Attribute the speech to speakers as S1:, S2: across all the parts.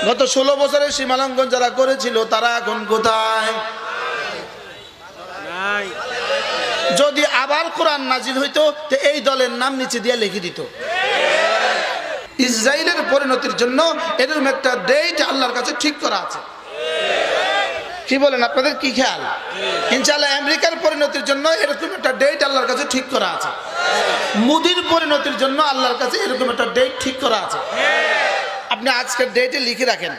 S1: গত 16 বছরের সীমালঙ্ঘন যারা করেছিল তারা এখন কোথায়? যদি আবার কোরআন নাজিল হইতো তো এই দলের নাম নিচে দিয়ে লিখে দিত। ইসরায়েলের পরিণতির জন্য এরকম একটা ডেট আল্লাহর কাছে ঠিক করা আছে। কি বলেন, আপনাদের কি খেয়াল? ইনশাআল্লাহ আমেরিকার পরিণতির জন্য এরকম একটা ডেট আল্লাহর কাছে ঠিক করা আছে। মুদির পরিণতির জন্য আল্লাহর কাছে এরকম একটা ডেট ঠিক করা আছে। আপনি আজকের ডেটে লিখে রাখেন,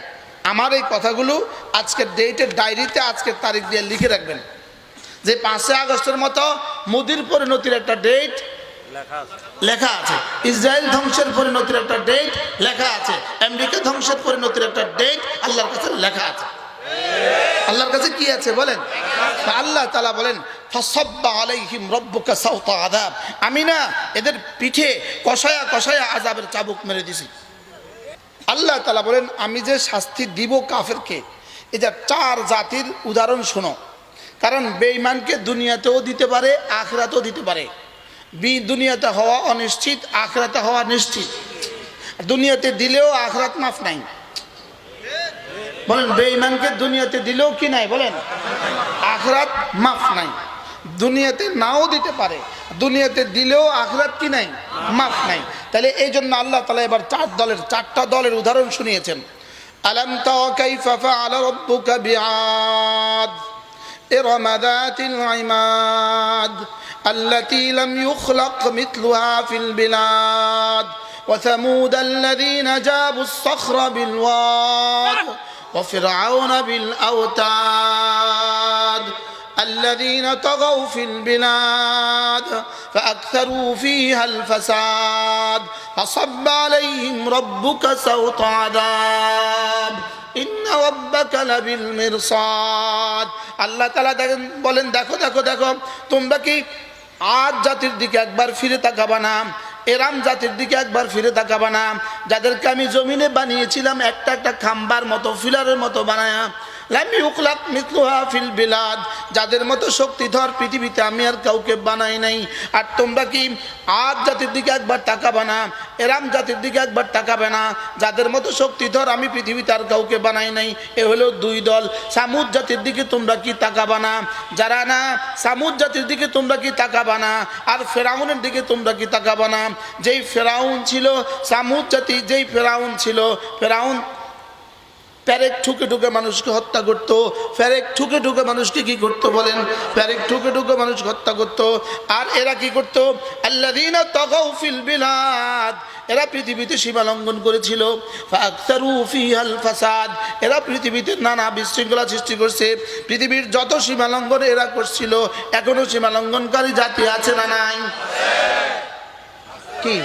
S1: আমার এই কথাগুলো আজকের ডেটের ডায়েরিতে আজকের তারিখ দিয়ে লিখে রাখবেন যে 5 আগস্টের মতো মুদির পরিণতির একটা ডেট লেখা আছে, ইসরায়েল ধ্বংসের পরিণতির একটা ডেট লেখা আছে, আমেরিকা ধ্বংসের পরিণতির একটা ডেট আল্লাহর কাছে লেখা আছে। আল্লাহর কাছে কি আছে বলেন? আল্লাহ তাআলা বলেন ফাসাব্বা আলাইহিম রাব্বুকা সাওতা আযাব, আমি না এদের পিঠে কষায়া কষায়া আযাবের চাবুক মেরে দিছি। আল্লাহ তাআলা বলেন আমি যে শাস্তি দিব কাফেরকে, এটা 4 জাতির উদাহরণ শোনো। কারণ বেঈমানকে দুনিয়াতেও দিতে পারে, আখিরাতেও দিতে পারে। দুনিয়াতে হওয়া অনিশ্চিত, আখিরাতে হওয়া নিশ্চিত। দুনিয়াতে দিলেও আখিরাত মাফ নাই। বলেন বেঈমানকে দুনিয়াতে দিলেও কি নাই বলেন? আখিরাত মাফ নাই। দুনিয়াতে নাও দিতে পারে, দুনিয়াতে দিলেও আখিরাত কি নাই? মাফ নাই। তাহলে এই জন্য আল্লাহ তাআলা এবার 4টা দলের উদাহরণ শুনিয়েছেন। আলাম তারা কাইফা ফাআলা রাব্বুকা বিআদ إرم ذات العماد التي لم يخلق مثلها في البلاد وثمود الذين جابوا الصخر بالواد وفرعون بالأوتاد الذين طغوا في البلاد فأكثروا فيها الفساد فصب عليهم ربك سوط عذاب ইন্না রাব্বাকা লাবিল মিরসাদ। আল্লাহ তাআলা বলেন দেখো দেখো দেখো, তোমরা কি আদ জাতির দিকে একবার ফিরে তাকাবা না? এরাম জাতির দিকে একবার ফিরে তাকাবা না? যাদেরকে আমি জমিনে বানিয়েছিলাম একটা একটা খাম্বার মতো, ফিলারের মতো বানায়া। লাম ইউখলাক মিথলুহা ফিল বিলাদ, যাদের মতো শক্তিধর পৃথিবীতে আমি আর কাউকে বানাই নাই। আর তোমরা কি আদ জাতির দিকে একবার তাকাবা না? এরাম জাতির দিকে একবার তাকাবে না? যাদের মতো শক্তিধর আমি পৃথিবীতে আর কাউকে বানাই নাই। এ হলো 2 দল। সামুদ জাতির দিকে তোমরা কি তাকাবা না? যারা না সামুদ জাতির দিকে তোমরা কি তাকাবা না? আর ফেরাউনের দিকে তোমরা কি তাকাবা না? যেই ফেরাউন ছিল সামুদ জাতি, যেই ফেরাউন ছিল, ফেরাউন প্যারেক ঠুকে ঠুকে মানুষকে হত্যা করতো। প্যারেক ঠুকে ঠুকে মানুষকে কি করতো বলেন? প্যারেক ঠুকে ঠুকে মানুষকে হত্যা করতো। আর এরা কি করতো? আল্লাযীনা তাগাউ ফিল বিলাদ, এরা পৃথিবীতে সীমা লঙ্ঘন করেছিল। ফাআকতারু ফিহাল ফাসাদ, এরা পৃথিবীতে নানা বিশৃঙ্খলা সৃষ্টি করছে। পৃথিবীর যত সীমা লঙ্ঘন এরা করছিল, এখনো সীমা লঙ্ঘনকারী জাতি আছে না নাই? কি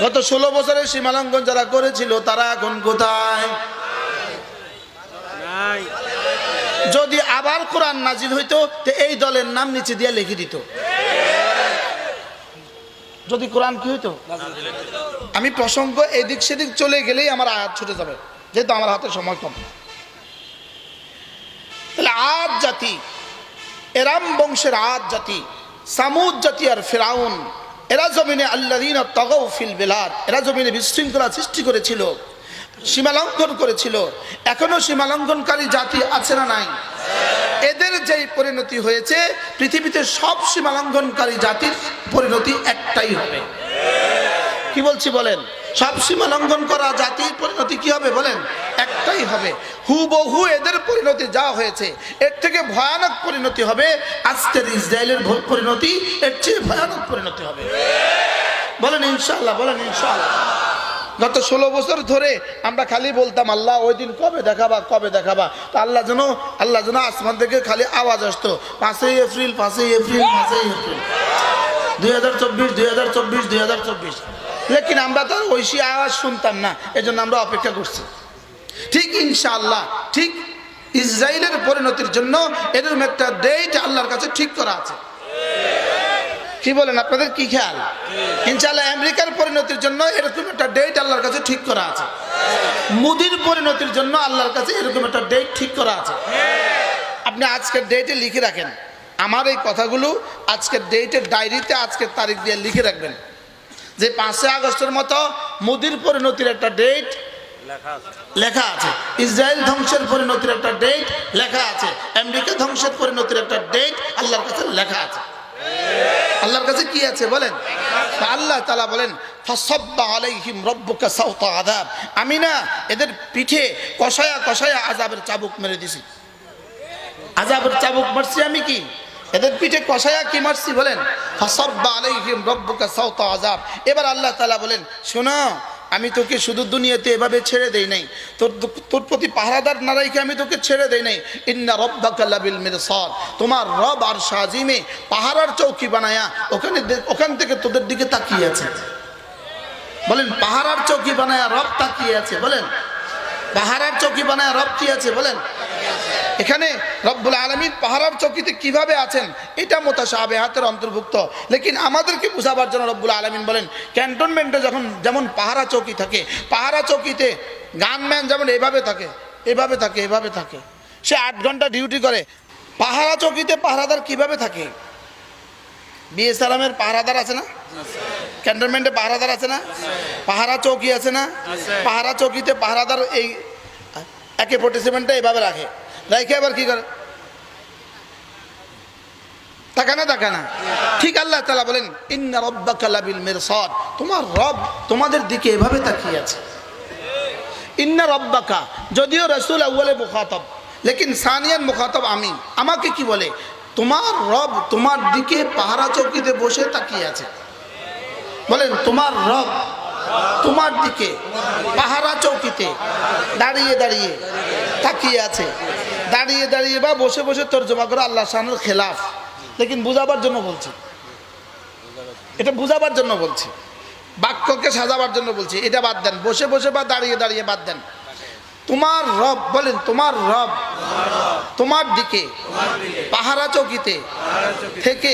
S1: গত 16 বছরের সীমা লঙ্ঘন যারা করেছিল তারা এখন কোথায়? যদি আবার কোরআন নাজিল হইতো তো এই দলের নাম নিচে দিয়ে লিখে দিত। যদি কোরআন কি হইতো, আমি প্রসঙ্গ এদিক সেদিক চলে গেলেই আমার আয়াত ছুটে যাবে, যেহেতু আমার হাতে সময় কম। তাহলে আদ জাতি, এরাম বংশের আদ জাতি, সামুদ জাতি আর ফিরাউন, এরা জমিনে আল্লাযীনা তাগাউ ফিল বিলাদ, এরা জমিনে বিশৃঙ্খলা সৃষ্টি করেছিল, সীমালঙ্ঘন করেছিল। এখনো সীমালঙ্ঘনকারী জাতি আছে না নাই? এদের যেই পরিণতি হয়েছে, পৃথিবীতে সব সীমালঙ্ঘনকারী জাতির পরিণতি একটাই হবে। কি বলছি বলেন? সব সীমালঙ্ঘন করা জাতির পরিণতি কি হবে বলেন? একটাই হবে। হুবহু এদের পরিণতি যা হয়েছে, এর থেকে ভয়ানক পরিণতি হবে আজকের ইসরায়েলের পরিণতি, এর চেয়ে ভয়ানক পরিণতি হবে। বলেন ইনশাআল্লাহ, বলেন ইনশাআল্লাহ। গত 16 বছর ধরে আমরা খালি বলতাম আল্লাহ ওই দিন কবে দেখাবা, কবে দেখাবা। তো আল্লাহ যেন আসমান থেকে খালি আওয়াজ আসতো 5ই এপ্রিল, 5ই এপ্রিল, 5ই এপ্রিল 2024, 2024, 2024। লেকিন আমরা তো ঐশী আওয়াজ শুনতাম না, এজন্য আমরা অপেক্ষা করছি। ঠিক ইনশাআল্লাহ, ঠিক ইসরায়েলের পরিণতির জন্য এরকম একটা ডেট আল্লাহর কাছে ঠিক করা আছে। কি বলেন, আপনাদের কি খেয়াল? ইনশাআল্লাহ আমেরিকার পরিণতির জন্য এরকম একটা ডেট আল্লাহর কাছে ঠিক করা আছে। মুদির পরিণতির জন্য আল্লাহর কাছে এরকম একটা ডেট ঠিক করা আছে। আপনি আজকের ডেটে লিখে রাখেন, আমার এই কথাগুলো আজকের ডেটের ডায়েরিতে আজকের তারিখ দিয়ে লিখে রাখবেন যে 5 আগস্টের মতো মুদির পরিণতির একটা ডেট লেখা আছে। ইসরায়েল ধ্বংসের পরিণতির একটা ডেট লেখা আছে, আমেরিকা ধ্বংসের পরিণতির একটা ডেট আল্লাহর কাছে লেখা আছে। আল্লাহর কাছে কি আছে বলেন? আল্লাহ তাআলা বলেন ফাসাব্বা আলাইহিম রাব্বুকা সাওতা আযাব, আমি না এদের পিঠে কষায়া কষায়া আযাবের চাবুক মেরে দিছি। আযাবের চাবুক মারছি আমি, কি এদের পিঠে কষায়া কি মারছি বলেন? ফাসাব্বা আলাইহিম রাব্বুকা সাওতা আযাব। এবার আল্লাহ তাআলা বলেন শোনো, আমি তোকে শুধু দুনিয়াতে এভাবে ছেড়ে দেই নাই, তোর প্রতি পাহারাদার না রেখে আমি তোকে ছেড়ে দেই নাই। ইন্না রাব্বাকা লাবিল মিরসাদ, তোমার রব আর সাজিমে পাহারার চৌকি বানায়া ওখান থেকে তোদের দিকে তাকিয়ে আছে। বলেন পাহারার চৌকি বানায়া রব তাকিয়ে আছে। বলেন পাহারার চৌকি বানায়া রব কি আছে বলেন? এখানে রব্বুল আলামিন পাহারার চৌকিতে কিভাবে আছেন এটা মুতাশাবিহাতের অন্তর্ভুক্ত, লেকিন আমাদেরকে বুঝাবার জন্য রব্বুল আলামিন বলেন ক্যান্টনমেন্টে যখন যেমন পাহারা চৌকি থাকে, পাহারা চৌকিতে গানম্যান যেমন এভাবে থাকে, এভাবে থাকে, এভাবে থাকে, সে 8 ঘন্টা ডিউটি করে। পাহারা চৌকিতে পাহারাদার কিভাবে থাকে? বিএসআরএমের পাহারাদার আছে না? ক্যান্টনমেন্টে পাহারাদার আছে না? পাহারা চৌকি আছে না? পাহারা চৌকিতে পাহারাদার এই AK-47টা এভাবে রাখে, রাখে আবার কি করে? তাকানা তাকানা। ঠিক আল্লাহ তাআলা বলেন ইন্না রাব্বাকা লাবিল মিরসাদ, তোমার রব তোমাদের দিকে এভাবে তাকিয়ে আছে। ইন্না রাব্বাকা, যদিও রাসূল আউয়ালে মুখাতাব, লেকিন সানিয়ান মুখাতাব আমি, আমাকে কি বলে? তোমার রব তোমার দিকে পাহারা চৌকিতে বসে তাকিয়ে আছে। বলেন তোমার রব তোমার দিকে পাহারা চৌকিতে দাঁড়িয়ে দাঁড়িয়ে তাকিয়ে আছে। দাঁড়িয়ে দাঁড়িয়ে বা বসে বসে তর্জমা করে আল্লাহ শানের খেলাফ, লেকিন বুঝাবার জন্য বলছি, এটা বুঝাবার জন্য বলছি, বাক্যকে সাজাবার জন্য বলছি। এটা বাদ দেন, বসে বসে বা দাঁড়িয়ে দাঁড়িয়ে বাদ দেন। তোমার রব, বলেন তোমার রব তোমার দিকে পাহারা চৌকিতে থেকে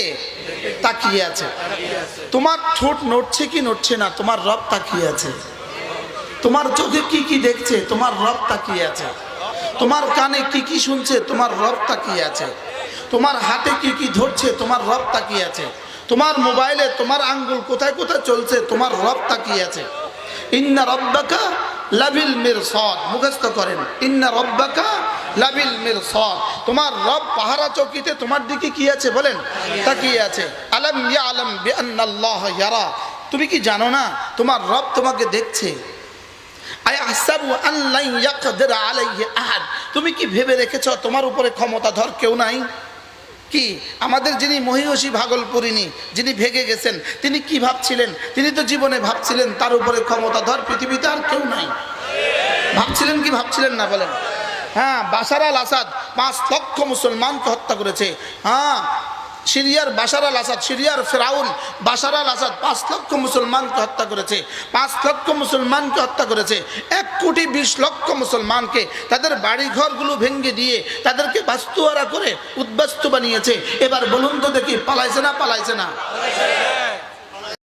S1: তাকিয়ে আছে। তোমার ঠোঁট নড়ছে কি নড়ছে না, তোমার রব তাকিয়ে আছে। তোমার চোখে কি কি দেখছে, তোমার রব তাকিয়ে আছে। তোমার কানে কি কি শুনছে, তোমার রব তাকিয়ে আছে। তোমার হাতে কি কি ধরছে, তোমার রব তাকিয়ে আছে। তোমার মোবাইলে তোমার আঙ্গুল কোথায় কোথায় চলছে, তোমার রব তাকিয়ে আছে। ইন্না রাব্বাকা লাবিল মিরসাদ, মুখস্থ করেন ইন্না রাব্বাকা লাবিল মিরসাদ, তোমার রব পাহারা চৌকিতে তোমার দিকে কি আছে বলেন? তাকিয়ে আছে। আলাম ইয়ালাম বিআন্নাল্লাহ ইয়ারা, তুমি কি জানো না তোমার রব তোমাকে দেখছে? আয়াহসাবু আন লা ইয়াকদির আলাইহি আহাদ, তুমি কি ভেবে রেখেছো তোমার উপরে ক্ষমতাধর কেউ নাই? কি আমাদের যিনি মহিষী ভাগলপুরিনী, যিনি ভেগে গেছেন, তিনি কি ভাবছিলেন? তিনি তো জীবনে ভাবছিলেন তার উপরে ক্ষমতাধর পৃথিবীতে আর কেউ নাই। ভাবছিলেন কি ভাবছিলেন না বলেন? হ্যাঁ, বাশার আল আসাদ 5 লক্ষ মুসলমানকে হত্যা করেছে। হ্যাঁ, সিরিয়ার বাশার আল আসাদ, সিরিয়ার ফেরাউন বাশার আল আসাদ 5 লক্ষ মুসলমানকে হত্যা করেছে। 5 লক্ষ মুসলমানকে হত্যা করেছে। 1,20,00,000 মুসলমানকে তাদের বাড়ি ঘরগুলো ভেঙে দিয়ে তাদেরকে বাস্তুহারা করে উদ্বাস্তু বানিয়েছে। এবার বলুন তো দেখি পালাইছে না পালাইছে না?